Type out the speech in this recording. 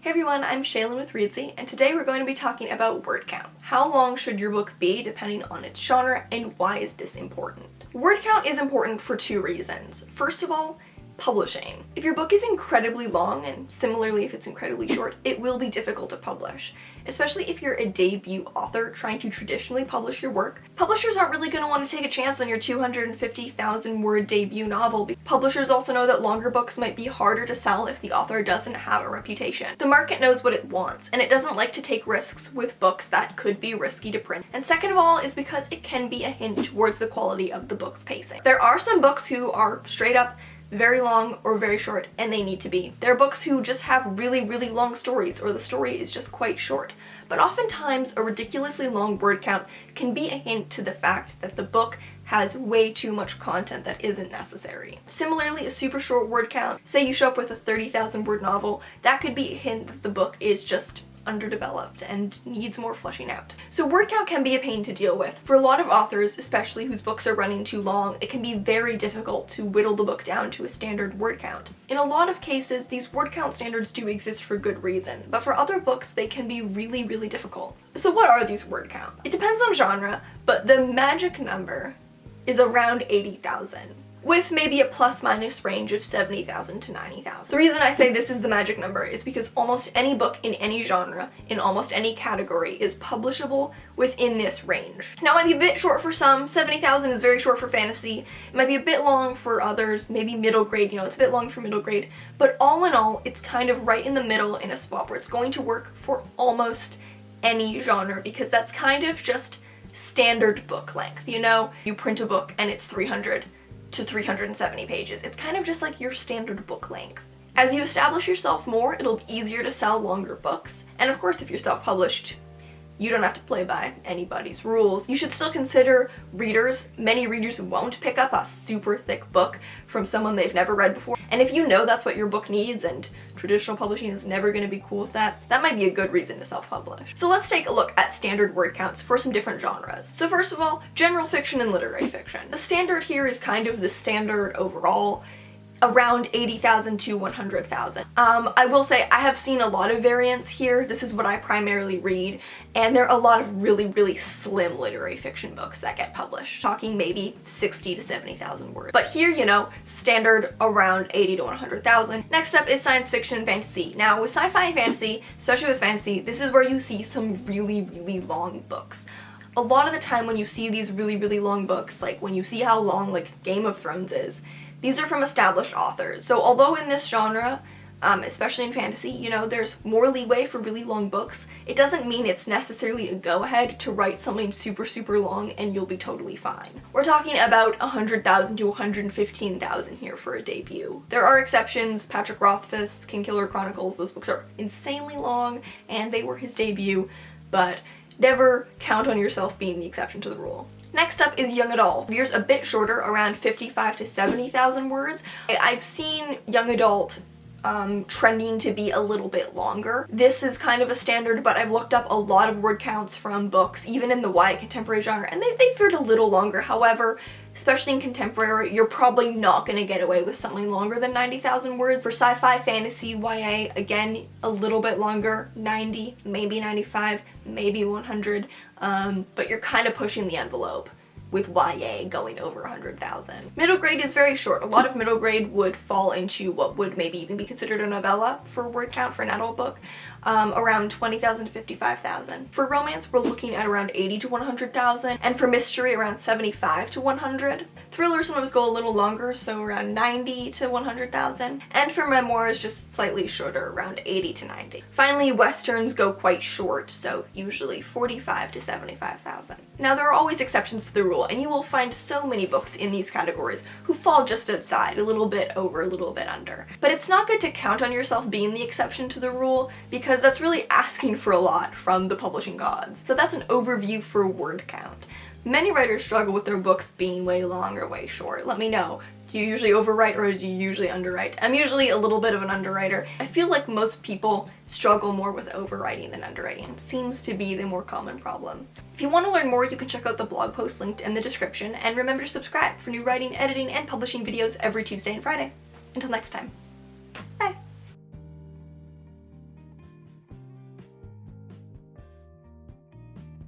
Hey everyone, I'm Shaylin with Reedsy, and today we're going to be talking about word count. How long should your book be depending on its genre, and why is this important? Word count is important for two reasons. First of all, publishing. If your book is incredibly long, and similarly if it's incredibly short, it will be difficult to publish. Especially if you're a debut author trying to traditionally publish your work. Publishers aren't really going to want to take a chance on your 250,000 word debut novel. Publishers also know that longer books might be harder to sell if the author doesn't have a reputation. The market knows what it wants, and it doesn't like to take risks with books that could be risky to print. And second of all is because it can be a hint towards the quality of the book's pacing. There are some books who are straight up very long or very short, and they need to be. There are books who just have really long stories, or the story is just quite short. But oftentimes a ridiculously long word count can be a hint to the fact that the book has way too much content that isn't necessary. Similarly, a super short word count, say you show up with a 30,000 word novel, that could be a hint that the book is just underdeveloped and needs more fleshing out. So word count can be a pain to deal with. For a lot of authors, especially whose books are running too long, it can be very difficult to whittle the book down to a standard word count. In a lot of cases, these word count standards do exist for good reason, but for other books, they can be really difficult. So what are these word count? It depends on genre, but the magic number is around 80,000. With maybe a plus-minus range of 70,000 to 90,000. The reason I say this is the magic number is because almost any book in any genre, in almost any category, is publishable within this range. Now, it might be a bit short for some. 70,000 is very short for fantasy. It might be a bit long for others, maybe middle grade, it's a bit long for middle grade. But all in all, it's kind of right in the middle in a spot where it's going to work for almost any genre, because that's kind of just standard book length. You print a book and it's 300 to 370 pages. It's kind of just like your standard book length. As you establish yourself more, it'll be easier to sell longer books. And of course, if you're self-published, you don't have to play by anybody's rules. You should still consider readers. Many readers won't pick up a super thick book from someone they've never read before. And if you know that's what your book needs and traditional publishing is never going to be cool with that, that might be a good reason to self-publish. So let's take a look at standard word counts for some different genres. So first of all, general fiction and literary fiction. The standard here is kind of the standard overall, around 80,000 to 100,000. I will say I have seen a lot of variants here. This is what I primarily read, and there are a lot of really slim literary fiction books that get published, talking maybe 60 to 70,000 words. But here, standard around 80 to 100,000. Next up is science fiction and fantasy. Now, with sci-fi and fantasy, especially with fantasy, this is where you see some really long books. A lot of the time when you see these really long books, like when you see how long like Game of Thrones is, these are from established authors. So although in this genre, especially in fantasy, there's more leeway for really long books, it doesn't mean it's necessarily a go-ahead to write something super long and you'll be totally fine. We're talking about 100,000 to 115,000 here for a debut. There are exceptions. Patrick Rothfuss, Kingkiller Chronicles, those books are insanely long and they were his debut, but never count on yourself being the exception to the rule. Next up is young adult. Yours a bit shorter, around 55 to 70,000 words. I've seen young adult trending to be a little bit longer. This is kind of a standard, but I've looked up a lot of word counts from books, even in the YA contemporary genre, and they've fared a little longer. However, especially in contemporary, you're probably not going to get away with something longer than 90,000 words. For sci-fi, fantasy, YA, again, a little bit longer, 90, maybe 95, maybe 100, but you're kind of pushing the envelope with YA going over 100,000. Middle grade is very short. A lot of middle grade would fall into what would maybe even be considered a novella for word count for an adult book, around 20,000 to 55,000. For romance, we're looking at around 80 to 100,000, and for mystery, around 75 to 100. Thrillers sometimes go a little longer, so around 90 to 100,000, and for memoirs, just slightly shorter, around 80 to 90. Finally, westerns go quite short, so usually 45 to 75,000. Now, there are always exceptions to the rule, and you will find so many books in these categories who fall just outside, a little bit over, a little bit under. But it's not good to count on yourself being the exception to the rule, because that's really asking for a lot from the publishing gods. So that's an overview for word count. Many writers struggle with their books being way long or way short. Let me know. Do you usually overwrite or do you usually underwrite? I'm usually a little bit of an underwriter. I feel like most people struggle more with overwriting than underwriting. It seems to be the more common problem. If you want to learn more, you can check out the blog post linked in the description, and remember to subscribe for new writing, editing, and publishing videos every Tuesday and Friday. Until next time, bye!